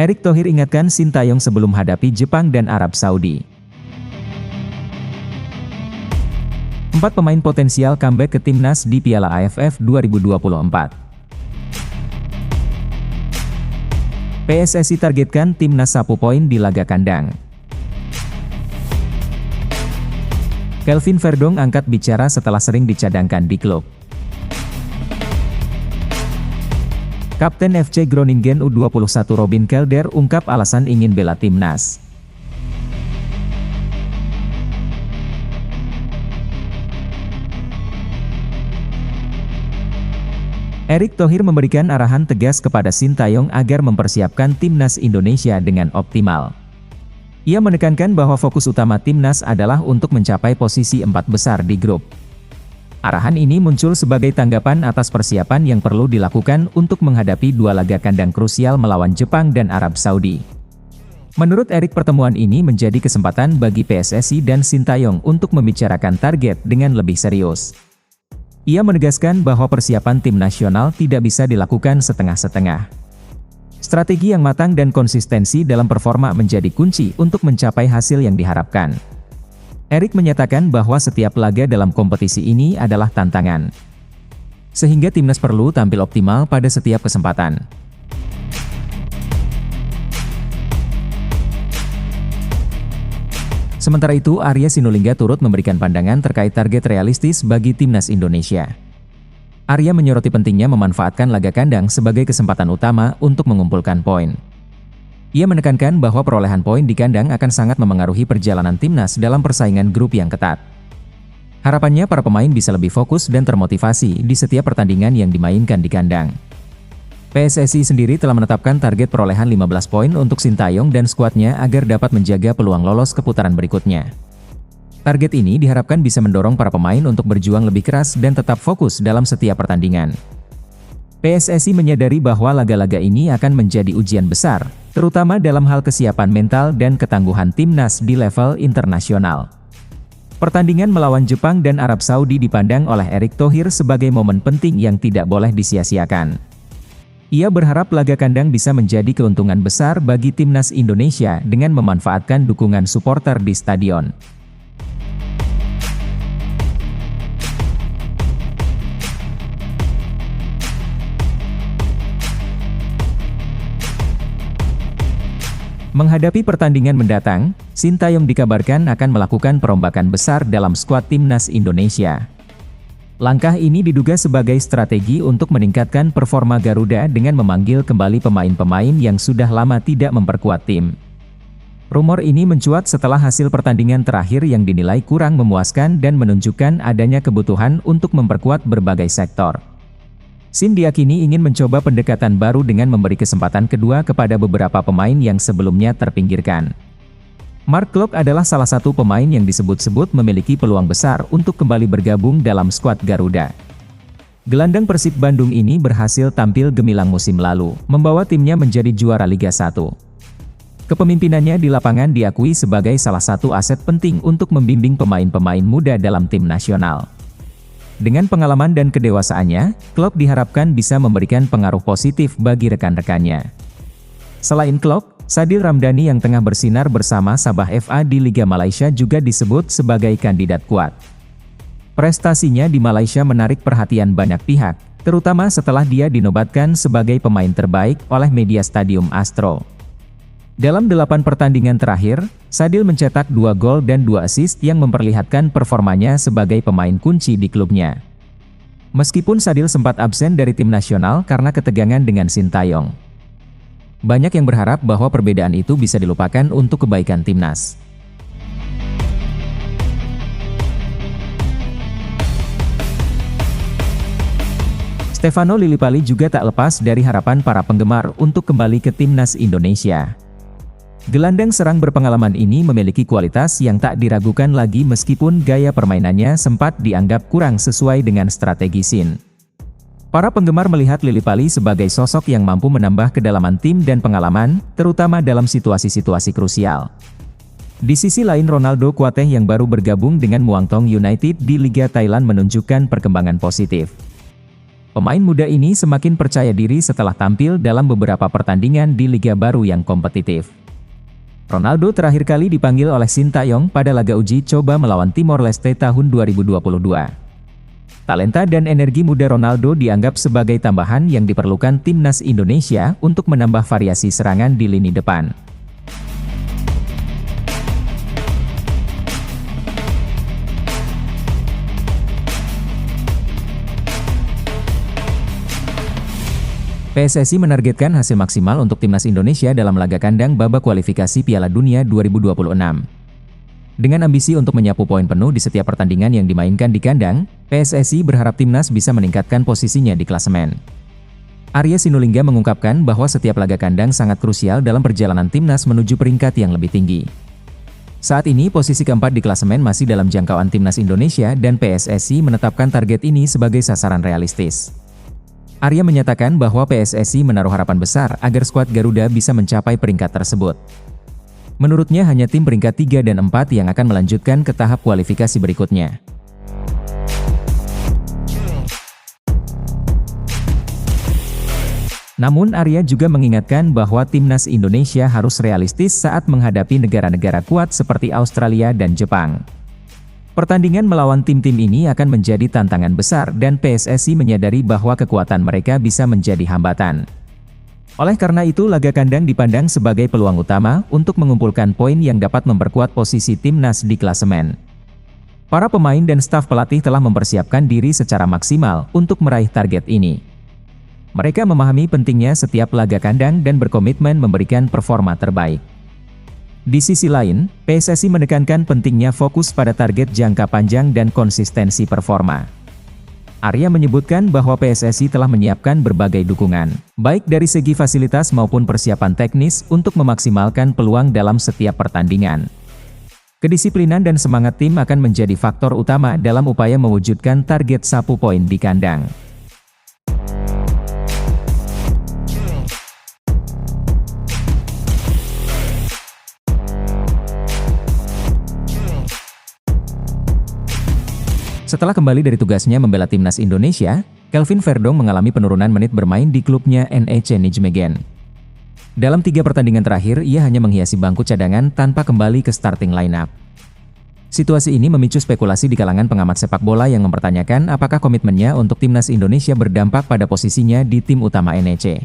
Erick Thohir ingatkan Sintayong sebelum hadapi Jepang dan Arab Saudi. 4 pemain potensial comeback ke timnas di Piala AFF 2024. PSSI targetkan timnas sapu poin di laga kandang. Kelvin Verdong angkat bicara setelah sering dicadangkan di klub. Kapten FC Groningen U21 Robin Kelder ungkap alasan ingin bela timnas. Erick Thohir memberikan arahan tegas kepada Sintayong agar mempersiapkan timnas Indonesia dengan optimal. Ia menekankan bahwa fokus utama timnas adalah untuk mencapai posisi 4 besar di grup. Arahan ini muncul sebagai tanggapan atas persiapan yang perlu dilakukan untuk menghadapi 2 laga kandang krusial melawan Jepang dan Arab Saudi. Menurut Erick, pertemuan ini menjadi kesempatan bagi PSSI dan Sintayong untuk membicarakan target dengan lebih serius. Ia menegaskan bahwa persiapan tim nasional tidak bisa dilakukan setengah-setengah. Strategi yang matang dan konsistensi dalam performa menjadi kunci untuk mencapai hasil yang diharapkan. Erick menyatakan bahwa setiap laga dalam kompetisi ini adalah tantangan, sehingga timnas perlu tampil optimal pada setiap kesempatan. Sementara itu, Arya Sinulinga turut memberikan pandangan terkait target realistis bagi timnas Indonesia. Arya menyoroti pentingnya memanfaatkan laga kandang sebagai kesempatan utama untuk mengumpulkan poin. Ia menekankan bahwa perolehan poin di kandang akan sangat memengaruhi perjalanan timnas dalam persaingan grup yang ketat. Harapannya para pemain bisa lebih fokus dan termotivasi di setiap pertandingan yang dimainkan di kandang. PSSI sendiri telah menetapkan target perolehan 15 poin untuk Sintayong dan skuadnya agar dapat menjaga peluang lolos ke putaran berikutnya. Target ini diharapkan bisa mendorong para pemain untuk berjuang lebih keras dan tetap fokus dalam setiap pertandingan. PSSI menyadari bahwa laga-laga ini akan menjadi ujian besar, terutama dalam hal kesiapan mental dan ketangguhan timnas di level internasional. Pertandingan melawan Jepang dan Arab Saudi dipandang oleh Erick Thohir sebagai momen penting yang tidak boleh disia-siakan. Ia berharap laga kandang bisa menjadi keuntungan besar bagi timnas Indonesia dengan memanfaatkan dukungan supporter di stadion. Menghadapi pertandingan mendatang, Sintayong dikabarkan akan melakukan perombakan besar dalam skuad timnas Indonesia. Langkah ini diduga sebagai strategi untuk meningkatkan performa Garuda dengan memanggil kembali pemain-pemain yang sudah lama tidak memperkuat tim. Rumor ini mencuat setelah hasil pertandingan terakhir yang dinilai kurang memuaskan dan menunjukkan adanya kebutuhan untuk memperkuat berbagai sektor. Sin diyakini ingin mencoba pendekatan baru dengan memberi kesempatan kedua kepada beberapa pemain yang sebelumnya terpinggirkan. Mark Klok adalah salah satu pemain yang disebut-sebut memiliki peluang besar untuk kembali bergabung dalam skuad Garuda. Gelandang Persib Bandung ini berhasil tampil gemilang musim lalu, membawa timnya menjadi juara Liga 1. Kepemimpinannya di lapangan diakui sebagai salah satu aset penting untuk membimbing pemain-pemain muda dalam tim nasional. Dengan pengalaman dan kedewasaannya, Klok diharapkan bisa memberikan pengaruh positif bagi rekan-rekannya. Selain Klok, Sadil Ramdhani yang tengah bersinar bersama Sabah FA di Liga Malaysia juga disebut sebagai kandidat kuat. Prestasinya di Malaysia menarik perhatian banyak pihak, terutama setelah dia dinobatkan sebagai pemain terbaik oleh media Stadium Astro. Dalam 8 pertandingan terakhir, Sadil mencetak 2 gol dan 2 assist yang memperlihatkan performanya sebagai pemain kunci di klubnya. Meskipun Sadil sempat absen dari tim nasional karena ketegangan dengan Sintayong. Banyak yang berharap bahwa perbedaan itu bisa dilupakan untuk kebaikan timnas. Stefano Lillipali juga tak lepas dari harapan para penggemar untuk kembali ke timnas Indonesia. Gelandang serang berpengalaman ini memiliki kualitas yang tak diragukan lagi meskipun gaya permainannya sempat dianggap kurang sesuai dengan strategi Sin. Para penggemar melihat Lillipali sebagai sosok yang mampu menambah kedalaman tim dan pengalaman, terutama dalam situasi-situasi krusial. Di sisi lain, Ronaldo Kuateh yang baru bergabung dengan Muangthong United di Liga Thailand menunjukkan perkembangan positif. Pemain muda ini semakin percaya diri setelah tampil dalam beberapa pertandingan di liga baru yang kompetitif. Ronaldo terakhir kali dipanggil oleh Sintayong pada laga uji coba melawan Timor Leste tahun 2022. Talenta dan energi muda Ronaldo dianggap sebagai tambahan yang diperlukan timnas Indonesia untuk menambah variasi serangan di lini depan. PSSI menargetkan hasil maksimal untuk timnas Indonesia dalam laga kandang babak kualifikasi Piala Dunia 2026. Dengan ambisi untuk menyapu poin penuh di setiap pertandingan yang dimainkan di kandang, PSSI berharap timnas bisa meningkatkan posisinya di klasemen. Arya Sinulinga mengungkapkan bahwa setiap laga kandang sangat krusial dalam perjalanan timnas menuju peringkat yang lebih tinggi. Saat ini posisi keempat di klasemen masih dalam jangkauan timnas Indonesia dan PSSI menetapkan target ini sebagai sasaran realistis. Arya menyatakan bahwa PSSI menaruh harapan besar agar skuad Garuda bisa mencapai peringkat tersebut. Menurutnya hanya tim peringkat 3 dan 4 yang akan melanjutkan ke tahap kualifikasi berikutnya. Namun Arya juga mengingatkan bahwa timnas Indonesia harus realistis saat menghadapi negara-negara kuat seperti Australia dan Jepang. Pertandingan melawan tim-tim ini akan menjadi tantangan besar dan PSSI menyadari bahwa kekuatan mereka bisa menjadi hambatan. Oleh karena itu laga kandang dipandang sebagai peluang utama untuk mengumpulkan poin yang dapat memperkuat posisi timnas di klasemen. Para pemain dan staf pelatih telah mempersiapkan diri secara maksimal untuk meraih target ini. Mereka memahami pentingnya setiap laga kandang dan berkomitmen memberikan performa terbaik. Di sisi lain, PSSI menekankan pentingnya fokus pada target jangka panjang dan konsistensi performa. Arya menyebutkan bahwa PSSI telah menyiapkan berbagai dukungan, baik dari segi fasilitas maupun persiapan teknis untuk memaksimalkan peluang dalam setiap pertandingan. Kedisiplinan dan semangat tim akan menjadi faktor utama dalam upaya mewujudkan target sapu poin di kandang. Setelah kembali dari tugasnya membela timnas Indonesia, Kelvin Verdong mengalami penurunan menit bermain di klubnya NEC Nijmegen. Dalam 3 pertandingan terakhir, ia hanya menghiasi bangku cadangan tanpa kembali ke starting lineup. Situasi ini memicu spekulasi di kalangan pengamat sepak bola yang mempertanyakan apakah komitmennya untuk timnas Indonesia berdampak pada posisinya di tim utama NEC.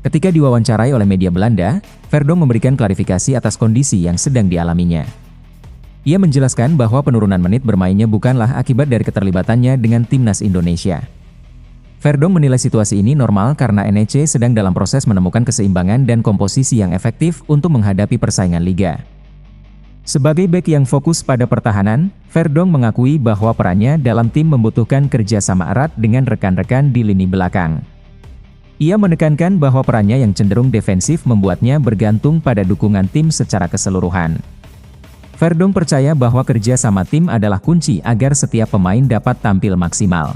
Ketika diwawancarai oleh media Belanda, Verdong memberikan klarifikasi atas kondisi yang sedang dialaminya. Ia menjelaskan bahwa penurunan menit bermainnya bukanlah akibat dari keterlibatannya dengan timnas Indonesia. Verdong menilai situasi ini normal karena NEC sedang dalam proses menemukan keseimbangan dan komposisi yang efektif untuk menghadapi persaingan liga. Sebagai bek yang fokus pada pertahanan, Verdong mengakui bahwa perannya dalam tim membutuhkan kerjasama erat dengan rekan-rekan di lini belakang. Ia menekankan bahwa perannya yang cenderung defensif membuatnya bergantung pada dukungan tim secara keseluruhan. Verdong percaya bahwa kerja sama tim adalah kunci agar setiap pemain dapat tampil maksimal.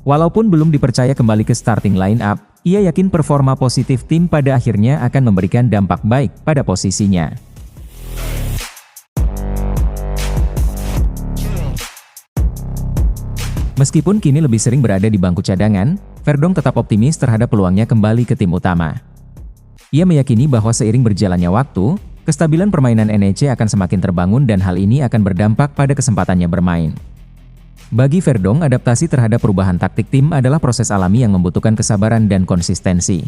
Walaupun belum dipercaya kembali ke starting line-up, ia yakin performa positif tim pada akhirnya akan memberikan dampak baik pada posisinya. Meskipun kini lebih sering berada di bangku cadangan, Verdong tetap optimis terhadap peluangnya kembali ke tim utama. Ia meyakini bahwa seiring berjalannya waktu, kestabilan permainan NEC akan semakin terbangun dan hal ini akan berdampak pada kesempatannya bermain. Bagi Verdong, adaptasi terhadap perubahan taktik tim adalah proses alami yang membutuhkan kesabaran dan konsistensi.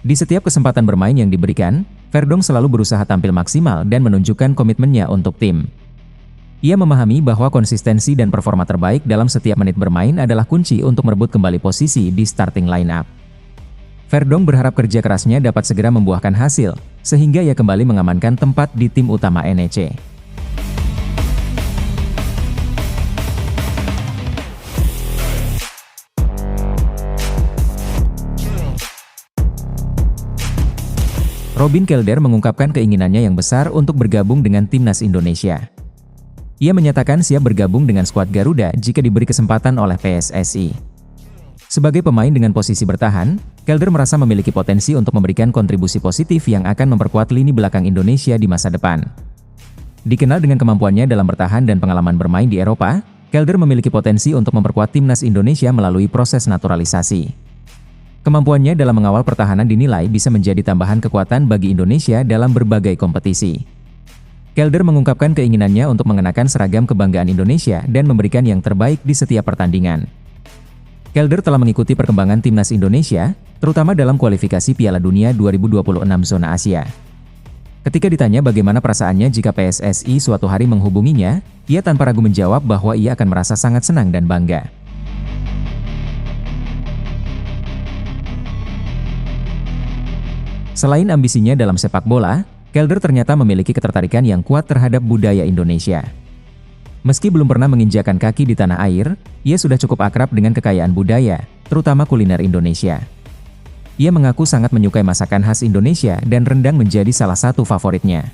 Di setiap kesempatan bermain yang diberikan, Verdong selalu berusaha tampil maksimal dan menunjukkan komitmennya untuk tim. Ia memahami bahwa konsistensi dan performa terbaik dalam setiap menit bermain adalah kunci untuk merebut kembali posisi di starting line-up. Verdong berharap kerja kerasnya dapat segera membuahkan hasil, sehingga ia kembali mengamankan tempat di tim utama NEC. Robin Kelder mengungkapkan keinginannya yang besar untuk bergabung dengan timnas Indonesia. Ia menyatakan siap bergabung dengan skuad Garuda jika diberi kesempatan oleh PSSI. Sebagai pemain dengan posisi bertahan, Kelder merasa memiliki potensi untuk memberikan kontribusi positif yang akan memperkuat lini belakang Indonesia di masa depan. Dikenal dengan kemampuannya dalam bertahan dan pengalaman bermain di Eropa, Kelder memiliki potensi untuk memperkuat timnas Indonesia melalui proses naturalisasi. Kemampuannya dalam mengawal pertahanan dinilai bisa menjadi tambahan kekuatan bagi Indonesia dalam berbagai kompetisi. Kelder mengungkapkan keinginannya untuk mengenakan seragam kebanggaan Indonesia dan memberikan yang terbaik di setiap pertandingan. Kelder telah mengikuti perkembangan timnas Indonesia, terutama dalam kualifikasi Piala Dunia 2026 zona Asia. Ketika ditanya bagaimana perasaannya jika PSSI suatu hari menghubunginya, ia tanpa ragu menjawab bahwa ia akan merasa sangat senang dan bangga. Selain ambisinya dalam sepak bola, Kelder ternyata memiliki ketertarikan yang kuat terhadap budaya Indonesia. Meski belum pernah menginjakan kaki di tanah air, ia sudah cukup akrab dengan kekayaan budaya, terutama kuliner Indonesia. Ia mengaku sangat menyukai masakan khas Indonesia dan rendang menjadi salah satu favoritnya.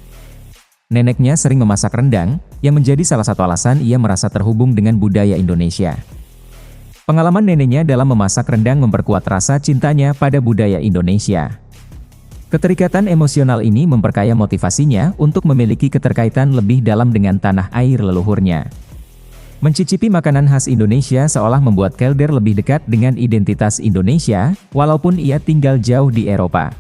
Neneknya sering memasak rendang, yang menjadi salah satu alasan ia merasa terhubung dengan budaya Indonesia. Pengalaman neneknya dalam memasak rendang memperkuat rasa cintanya pada budaya Indonesia. Keterikatan emosional ini memperkaya motivasinya untuk memiliki keterkaitan lebih dalam dengan tanah air leluhurnya. Mencicipi makanan khas Indonesia seolah membuat Kelder lebih dekat dengan identitas Indonesia, walaupun ia tinggal jauh di Eropa.